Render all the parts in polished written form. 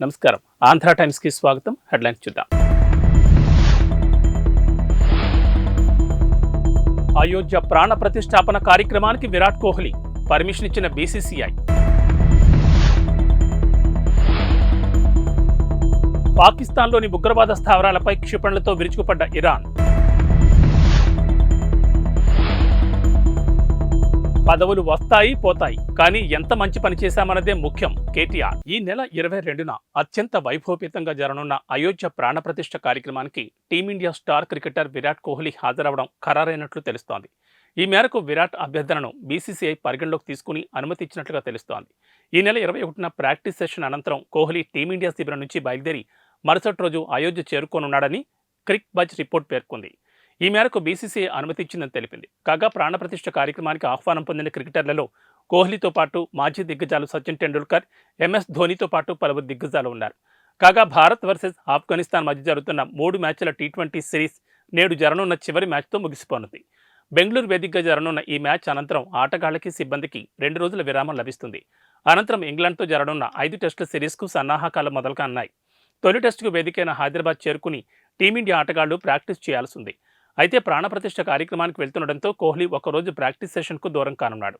నమస్కారం. ఆంధ్ర టైమ్స్ కి స్వాగతం. హెడ్లైన్స్ చూద్దాం. అయోధ్య ప్రాణ ప్రతిష్టాపన కార్యక్రమానికి విరాట్ కోహ్లీ పర్మిషన్ ఇచ్చిన బీసీసీఐ. పాకిస్తాన్లోని ఉగ్రవాద స్థావరాలపై క్షిపణులతో విరుచుకుపడ్డ ఇరాన్. పదవులు వస్తాయి పోతాయి, కానీ ఎంత మంచి పని చేశామన్నదే ముఖ్యం కేటీఆర్. ఈ నెల 22న అత్యంత వైభవపేతంగా జరగనున్న అయోధ్య ప్రాణప్రతిష్ఠ కార్యక్రమానికి team India star cricketer Virat Kohli హాజరవడం ఖరారైనట్లు తెలుస్తోంది. ఈ మేరకు విరాట్ అభ్యర్థనను బీసీసీఐ పరిగణలోకి తీసుకుని అనుమతి ఇచ్చినట్లుగా తెలుస్తోంది. ఈ నెల 21న ప్రాక్టీస్ సెషన్ అనంతరం కోహ్లీ టీమిండియా శిబిరం నుంచి బయలుదేరి మరుసటి రోజు అయోధ్య చేరుకోనున్నాడని క్రిక్ బజ్ రిపోర్ట్ పేర్కొంది. ఈ మేరకు బీసీసీఐ అనుమతి ఇచ్చిందని తెలిపింది. కాగా ప్రాణప్రతిష్ఠ కార్యక్రమానికి ఆహ్వానం పొందిన క్రికెటర్లలో కోహ్లీతో పాటు మాజీ దిగ్గజాలు సచిన్ టెండూల్కర్, ఎంఎస్ ధోనీతో పాటు పలువురు దిగ్గజాలు ఉన్నారు. కాగా భారత్ వర్సెస్ ఆఫ్ఘనిస్తాన్ మధ్య జరుగుతున్న 3 మ్యాచ్ల టీ20 సిరీస్ నేడు జరగనున్న చివరి మ్యాచ్తో ముగిసిపోనుంది. బెంగళూరు వేదికగా జరగనున్న ఈ మ్యాచ్ అనంతరం ఆటగాళ్లకి సిబ్బందికి 2 రోజుల విరామం లభిస్తుంది. అనంతరం ఇంగ్లాండ్తో జరగనున్న 5 టెస్టుల సిరీస్కు సన్నాహకాలు మొదలుకాన్నాయి. తొలి టెస్టుకు వేదికైన హైదరాబాద్ చేరుకుని టీమిండియా ఆటగాళ్లు ప్రాక్టీస్ చేయాల్సి ఉంది. అయితే ప్రాణప్రతిష్ఠ కార్యక్రమానికి వెళ్తుండటంతో కోహ్లీ ఒకరోజు ప్రాక్టీస్ సెషన్కు దూరం కానున్నాడు.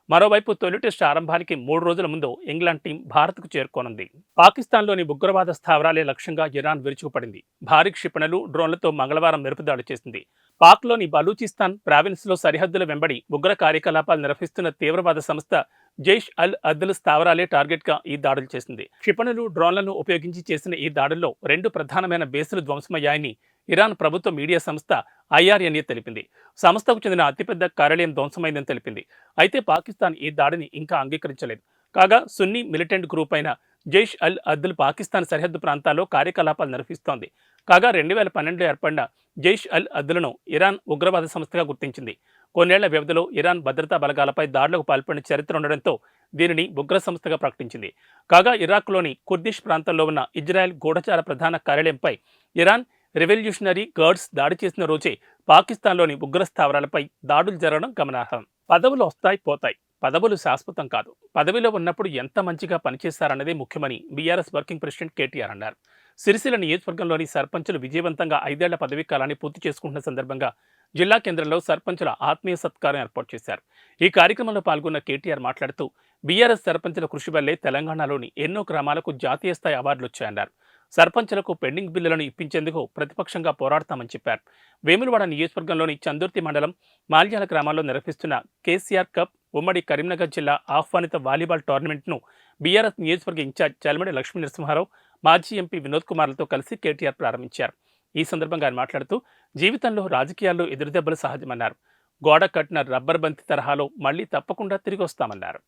మరోవైపు తొలి టెస్టు ఆరంభానికి 3 రోజుల ముందు ఇంగ్లాండ్ టీం భారత్కు చేరుకోనుంది. పాకిస్తాన్లోని ఉగ్రవాద స్థావరాలే లక్ష్యంగా ఇరాన్ విరుచుకుపడింది. భారీ క్షిపణులు, డ్రోన్లతో మంగళవారం మెరుపుదాడి చేసింది. పాక్లోని బలూచిస్తాన్ ప్రావిన్స్లో సరిహద్దుల వెంబడి ఉగ్ర కార్యకలాపాలు నిర్వహిస్తున్న తీవ్రవాద సంస్థ జైష్ అల్ అద్ల్ స్థావరాలే టార్గెట్గా ఈ దాడులు చేసింది. క్షిపణులు, డ్రోన్లను ఉపయోగించి చేసిన ఈ దాడుల్లో 2 ప్రధానమైన బేసులు ధ్వంసమయ్యాయని ఇరాన్ ప్రభుత్వ మీడియా సంస్థ IRNA తెలిపింది. సంస్థకు చెందిన అతిపెద్ద కార్యాలయం ధ్వంసమైందని తెలిపింది. అయితే పాకిస్తాన్ ఈ దాడిని ఇంకా అంగీకరించలేదు. కాగా సున్నీ మిలిటెంట్ గ్రూప్ అయిన జైష్ అల్ అద్ల్ పాకిస్తాన్ సరిహద్దు ప్రాంతాల్లో కార్యకలాపాలు నిర్వహిస్తోంది. కాగా 2012లో ఏర్పడిన జైష్ అల్ అద్ల్ను ఇరాన్ ఉగ్రవాద సంస్థగా గుర్తించింది. కొన్నేళ్ల వ్యవధిలో ఇరాన్ భద్రతా బలగాలపై దాడులకు పాల్పడిన చరిత్ర ఉండడంతో దీనిని ఉగ్ర సంస్థగా ప్రకటించింది. కాగా ఇరాక్లోని కుర్దిష్ ప్రాంతంలో ఉన్న ఇజ్రాయెల్ గూఢచార ప్రధాన కార్యాలయంపై ఇరాన్ రెవల్యూషనరీ గార్డ్స్ దాడి చేసిన రోజే పాకిస్తాన్లోని ఉగ్ర స్థావరాలపై దాడులు జరగడం గమనార్హం. పదవులు వస్తాయి పోతాయి, పదవులు శాశ్వతం కాదు. పదవిలో ఉన్నప్పుడు ఎంత మంచిగా పనిచేశారన్నదే ముఖ్యమని బీఆర్ఎస్ వర్కింగ్ ప్రెసిడెంట్ కేటీఆర్ అన్నారు. సిరిసిల్ల నియోజకవర్గంలోని సర్పంచులు విజయవంతంగా 5 ఏళ్ల పదవీ కాలాన్ని పూర్తి చేసుకుంటున్న సందర్భంగా జిల్లా కేంద్రంలో సర్పంచుల ఆత్మీయ సత్కారం ఏర్పాటు చేశారు. ఈ కార్యక్రమంలో పాల్గొన్న కేటీఆర్ మాట్లాడుతూ బీఆర్ఎస్ సర్పంచుల కృషి వల్లే తెలంగాణలోని ఎన్నో గ్రామాలకు జాతీయ స్థాయి అవార్డులు వచ్చాయన్నారు. సర్పంచులకు పెండింగ్ బిల్లులను ఇప్పించేందుకు ప్రతిపక్షంగా పోరాడతామని చెప్పారు. వేములవాడ నియోజకవర్గంలోని చందుర్తి మండలం మాల్యాల గ్రామాల్లో నిర్వహిస్తున్న కేసీఆర్ కప్ ఉమ్మడి కరీంనగర్ జిల్లా ఆహ్వానిత వాలీబాల్ టోర్నమెంట్ను బీఆర్ఎస్ నియోజకవర్గ ఇన్ఛార్జ్ చలమడి లక్ష్మీ నరసింహారావు, మాజీ ఎంపీ వినోద్ కుమార్లతో కలిసి కేటీఆర్ ప్రారంభించారు. ఈ సందర్భంగా ఆయన మాట్లాడుతూ జీవితంలో రాజకీయాల్లో ఎదురుదెబ్బలు సహజమన్నారు. గోడ కట్టిన రబ్బర్ బంతి తరహాలో మళ్లీ తప్పకుండా తిరిగి వస్తామన్నారు.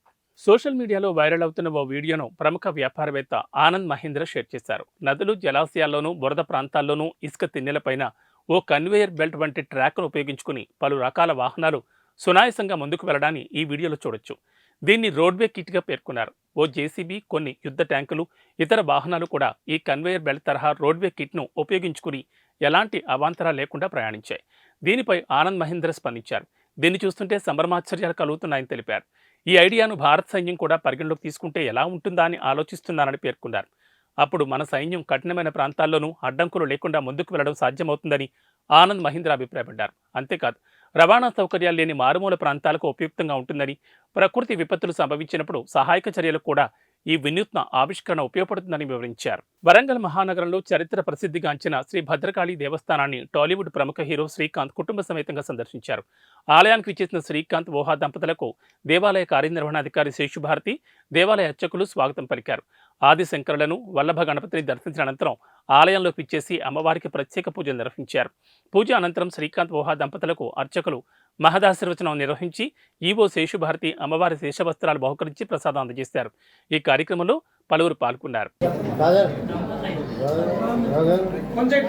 సోషల్ మీడియాలో వైరల్ అవుతున్న ఓ వీడియోను ప్రముఖ వ్యాపారవేత్త ఆనంద్ మహీంద్ర షేర్ చేశారు. నదులు, జలాశయాల్లోనూ బురద ప్రాంతాల్లోనూ ఇసుక తిన్నెలపైన ఓ కన్వేయర్ బెల్ట్ వంటి ట్రాక్ను ఉపయోగించుకుని పలు రకాల వాహనాలు సునాయాసంగా ముందుకు వెళ్లడాన్ని ఈ వీడియోలో చూడొచ్చు. దీన్ని రోడ్వే కిట్గా పేర్కొన్నారు. ఓ జేసీబీ, కొన్ని యుద్ధ ట్యాంకులు, ఇతర వాహనాలు కూడా ఈ కన్వేయర్ బెల్ట్ తరహా రోడ్వే కిట్ను ఉపయోగించుకుని ఎలాంటి అవాంతరాలు లేకుండా ప్రయాణించాయి. దీనిపై ఆనంద్ మహీంద్ర స్పందించారు. దీన్ని చూస్తుంటే సంభ్రమాశ్చర్యాలు కలుగుతున్నాయని తెలిపారు. ఈ ఐడియాను భారత సైన్యం కూడా పరిగణలోకి తీసుకుంటే ఎలా ఉంటుందా అని ఆలోచిస్తున్నారని పేర్కొన్నారు. అప్పుడు మన సైన్యం కఠినమైన ప్రాంతాల్లోనూ అడ్డంకులు లేకుండా ముందుకు వెళ్లడం సాధ్యమవుతుందని ఆనంద్ మహీంద్ర అభిప్రాయపడ్డారు. అంతేకాదు, రవాణా సౌకర్యాలు లేని మారుమూల ప్రాంతాలకు ఉపయుక్తంగా ఉంటుందని, ప్రకృతి విపత్తులు సంభవించినప్పుడు సహాయక చర్యలకు కూడా ఈ వినూత్న ఆవిష్కరణ ఉపయోగపడుతుందని వివరించారు. వరంగల్ మహానగరంలో చరిత్ర ప్రసిద్ధిగాంచిన శ్రీ భద్రకాళి దేవస్థానాన్ని టాలీవుడ్ ప్రముఖ హీరో శ్రీకాంత్ కుటుంబ సమేతంగా సందర్శించారు. ఆలయానికి విచ్చేసిన శ్రీకాంత్, ఓహా దంపతులకు దేవాలయ కార్యనిర్వహణాధికారి శేషుభారతి, దేవాలయ అర్చకులు స్వాగతం పలికారు. ఆదిశంకరులను, వల్లభ గణపతిని దర్శించిన అనంతరం ఆలయంలోకి విచ్చేసి అమ్మవారికి ప్రత్యేక పూజలు నిర్వహించారు. పూజ అనంతరం శ్రీకాంత్, ఓహా దంపతులకు అర్చకులు మహదాశీర్వచనం నిర్వహించి ఈవో శేషుభారతి అమ్మవారి శేషవస్త్రాలు బహుకరించి ప్రసాదం అందజేశారు. ఈ కార్యక్రమంలో పలువురు పాల్గొన్నారు. కొంచెం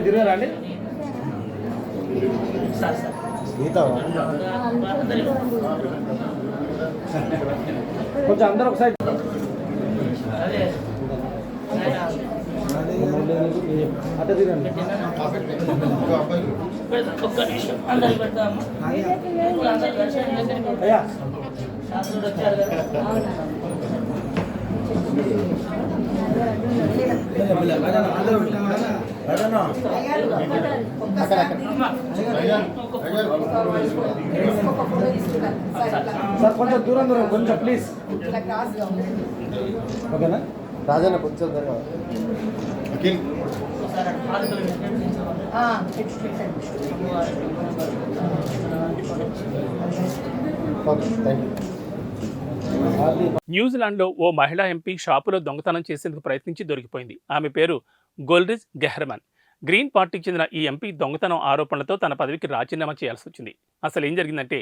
తిరగరండి. కొంచెం అందరూ ఒకసారి సార్ కొంచెం దూరం కొంచెం ప్లీజ్. ఓకేనా రాజన్న కొంచెం న్యూజిలాండ్లో ఓ మహిళా ఎంపీ షాపులో దొంగతనం చేసేందుకు ప్రయత్నించి దొరికిపోయింది. ఆమె పేరు గోల్రిజ్ గెహ్రమన్. గ్రీన్ పార్టీకి చెందిన ఈ ఎంపీ దొంగతనం ఆరోపణలతో తన పదవికి రాజీనామా చేయాల్సి వచ్చింది. అసలు ఏం జరిగిందంటే,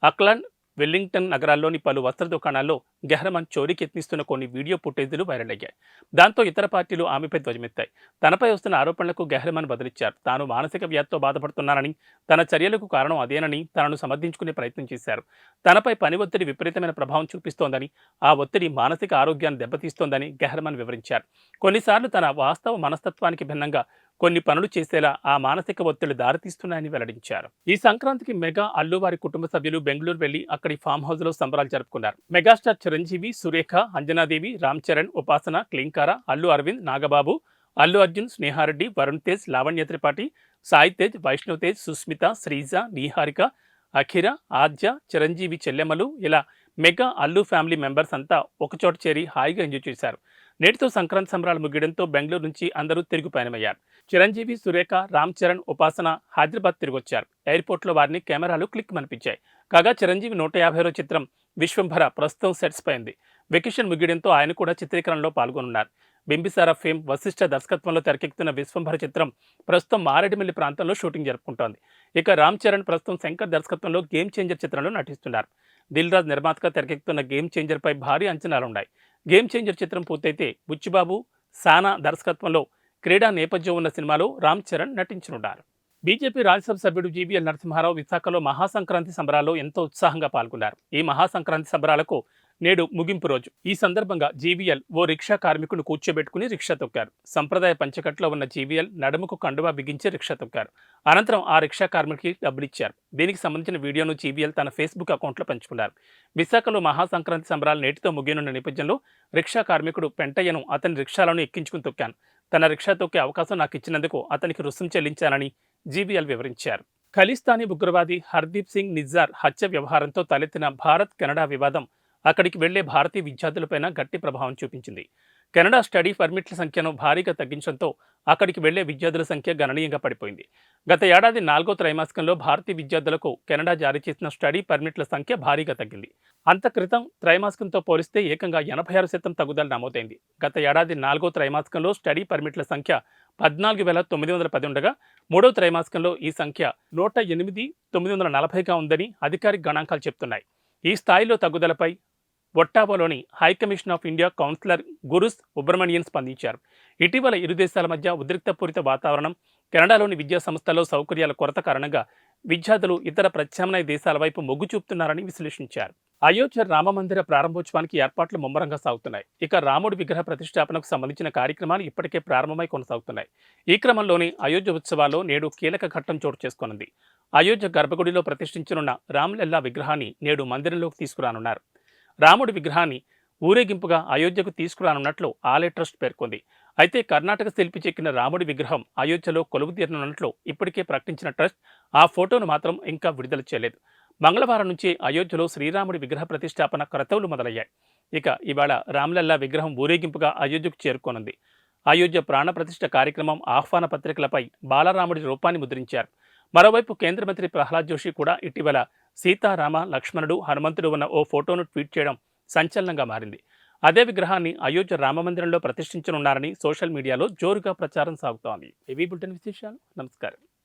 అక్లాండ్, వెల్లింగ్టన్ నగరాల్లోని పలు వస్త్ర దుకాణాల్లో గెహ్రమన్ చోరీకి యత్నిస్తున్న కొన్ని వీడియో ఫుటేజీలు వైరల్ అయ్యాయి. దాంతో ఇతర పార్టీలు ఆమెపై ధ్వజమెత్తాయి. తనపై వస్తున్న ఆరోపణలకు గెహ్రమన్ బదులిచ్చారు. తాను మానసిక వ్యాధితో బాధపడుతున్నానని, తన చర్యలకు కారణం అదేనని తనను సమర్థించుకునే ప్రయత్నం చేశారు. తనపై పని ఒత్తిడి విపరీతమైన ప్రభావం చూపిస్తోందని, ఆ ఒత్తిడి మానసిక ఆరోగ్యాన్ని దెబ్బతీస్తోందని గెహ్రమన్ వివరించారు. కొన్నిసార్లు తన వాస్తవ మనస్తత్వానికి భిన్నంగా కొన్ని పనులు చేసేలా ఆ మానసిక ఒత్తిడి దారితీస్తున్నాయని వెల్లడించారు. ఈ సంక్రాంతికి మెగా అల్లు వారి కుటుంబ సభ్యులు బెంగళూరు వెళ్లి అక్కడి ఫామ్ హౌస్ లో సంబరాలు జరుపుకున్నారు. మెగాస్టార్ చిరంజీవి, సురేఖ, అంజనాదేవి, రామ్ చరణ్, ఉపాసన, క్లింకార, అల్లు అరవింద్, నాగబాబు, అల్లు అర్జున్, స్నేహారెడ్డి, వరుణ్ తేజ్, లావణ్య త్రిపాఠి, సాయి తేజ్, వైష్ణవ్ తేజ్, సుస్మిత, శ్రీజ, నీహారిక, అఖిర, ఆద్య, చిరంజీవి చెల్లెమ్మలు ఇలా మెగా అల్లు ఫ్యామిలీ మెంబర్స్ అంతా ఒకచోట చేరి హాయిగా ఎంజాయ్ చేశారు. నేటితో సంక్రాంతి సంబరాలు ముగియడంతో బెంగళూరు నుంచి అందరూ తిరుగు పయనమయ్యారు. చిరంజీవి, సురేఖ, రామ్ చరణ్, ఉపాసన హైదరాబాద్ తిరిగొచ్చారు. ఎయిర్పోర్ట్లో వారిని కెమెరాలు క్లిక్ మనిపించాయి. కాగా చిరంజీవి 150వ చిత్రం విశ్వంభర ప్రస్తుతం సెట్స్ పై ఉంది. వెకేషన్ ముగియడంతో ఆయన కూడా చిత్రీకరణలో పాల్గొనున్నారు. బింబిసార ఫేమ్ వశిష్ఠ దర్శకత్వంలో తెరకెక్కుతున్న విశ్వంభర చిత్రం ప్రస్తుతం మారేడుమిల్లి ప్రాంతంలో షూటింగ్ జరుపుకుంటోంది. ఇక రామ్ చరణ్ ప్రస్తుతం శంకర్ దర్శకత్వంలో గేమ్ చేంజర్ చిత్రంలో నటిస్తున్నారు. దిల్ రాజ్ నిర్మాతగా తెరకెక్కుతున్న గేమ్ చేంజర్ పై భారీ అంచనాలున్నాయి. గేమ్ చేంజర్ చిత్రం పూర్తయితే బుచ్చిబాబు, సానా దర్శకత్వంలో క్రీడా నేపథ్యం ఉన్న సినిమాలో రామ్ చరణ్ నటించనున్నారు. బీజేపీ రాజ్యసభ సభ్యుడు జీవీఎల్ నరసింహారావు విశాఖలో మహాసంక్రాంతి సంబరాల్లో ఎంతో ఉత్సాహంగా పాల్గొన్నారు. ఈ మహాసంక్రాంతి సంబరాలకు నేడు ముగింపు రోజు. ఈ సందర్భంగా జీవీఎల్ ఓ రిక్షా కార్మికుని కూర్చోబెట్టుకుని రిక్షా తొక్కారు. సంప్రదాయ పంచకట్లో ఉన్న జీవీఎల్ నడుముకు కండువా బిగించి రిక్షా తొక్కారు. అనంతరం ఆ రిక్షా కార్మికుడికి డబ్బులిచ్చారు. దీనికి సంబంధించిన వీడియోను జీవీఎల్ తన ఫేస్బుక్ అకౌంట్లో పంచుకున్నారు. విశాఖలో మహాసంక్రాంతి సంబరాలు నేటితో ముగియనున్న నేపథ్యంలో రిక్షా కార్మికుడు పెంటయ్యను అతని రిక్షాలను ఎక్కించుకుని తొక్కాను. తన రిక్షా తొక్కే అవకాశం నాకు ఇచ్చినందుకు అతనికి రుసుం చెల్లించానని జీవీఎల్ వివరించారు. ఖలిస్తానీ ఉగ్రవాది హర్దీప్ సింగ్ నిజ్జార్ హత్య వ్యవహారంతో తలెత్తిన భారత్ కెనడా వివాదం అక్కడికి వెళ్లే భారతీయ విద్యార్థులపైన గట్టి ప్రభావం చూపించింది. కెనడా స్టడీ పర్మిట్ల సంఖ్యను భారీగా తగ్గించడంతో అక్కడికి వెళ్లే విద్యార్థుల సంఖ్య గణనీయంగా పడిపోయింది. గత ఏడాది 4వ త్రైమాసికంలో భారతీయ విద్యార్థులకు కెనడా జారీ చేసిన స్టడీ పర్మిట్ల సంఖ్య భారీగా తగ్గింది. అంత క్రితం త్రైమాసికంతో పోలిస్తే ఏకంగా 86% తగ్గుదల నమోదైంది. గత ఏడాది 4వ త్రైమాసికంలో స్టడీ పర్మిట్ల సంఖ్య 14,910 ఉండగా 3వ త్రైమాసికంలో ఈ సంఖ్య 108,940గా ఉందని అధికారిక గణాంకాలు చెప్తున్నాయి. ఈ స్థాయిలో తగ్గుదలపై ఒట్టావాలోని high commission of India counsellor Gurus Subramanian స్పందించారు. ఇటీవల ఇరు దేశాల మధ్య ఉద్రిక్తపూరిత వాతావరణం, కెనడాలోని విద్యా సంస్థల్లో సౌకర్యాల కొరత కారణంగా విద్యార్థులు ఇతర ప్రత్యామ్నాయ దేశాల వైపు మొగ్గు చూపుతున్నారని విశ్లేషించారు. అయోధ్య రామమందిర ప్రారంభోత్సవానికి ఏర్పాట్లు ముమ్మరంగా సాగుతున్నాయి. ఇక రాముడి విగ్రహ ప్రతిష్టాపనకు సంబంధించిన కార్యక్రమాలు ఇప్పటికే ప్రారంభమై కొనసాగుతున్నాయి. ఈ క్రమంలోనే అయోధ్య ఉత్సవాల్లో నేడు కీలక ఘట్టం చోటు చేసుకోనుంది. అయోధ్య గర్భగుడిలో ప్రతిష్ఠించనున్న రామ్లల్లా విగ్రహాన్ని నేడు మందిరంలోకి తీసుకురానున్నారు. రాముడి విగ్రహాన్ని ఊరేగింపుగా అయోధ్యకు తీసుకురానున్నట్లు ఆలయ ట్రస్ట్ పేర్కొంది. అయితే కర్ణాటక శిల్పి చెక్కిన రాముడి విగ్రహం అయోధ్యలో కొలువు తీరనున్నట్లు ఇప్పటికే ప్రకటించిన ట్రస్ట్ ఆ ఫోటోను మాత్రం ఇంకా విడుదల చేయలేదు. మంగళవారం నుంచి అయోధ్యలో శ్రీరాముడి విగ్రహ ప్రతిష్టాపన క్రతువులు మొదలయ్యాయి. ఇక ఇవాళ రామ్లల్లా విగ్రహం ఊరేగింపుగా అయోధ్యకు చేరుకోనుంది. అయోధ్య ప్రాణప్రతిష్ఠ కార్యక్రమం ఆహ్వాన పత్రికలపై బాలరాముడి రూపాన్ని ముద్రించారు. మరోవైపు కేంద్ర మంత్రి ప్రహ్లాద్ జోషి కూడా ఇటీవల సీతారామ, లక్ష్మణుడు, హనుమంతుడు ఉన్న ఓ ఫోటోను ట్వీట్ చేయడం సంచలనంగా మారింది. అదే విగ్రహాన్ని అయోధ్య రామమందిరంలో ప్రతిష్ఠించనున్నారని సోషల్ మీడియాలో జోరుగా ప్రచారం సాగుతోంది. ఏవీ బులెటిన్ విశేషాలు. నమస్కారం.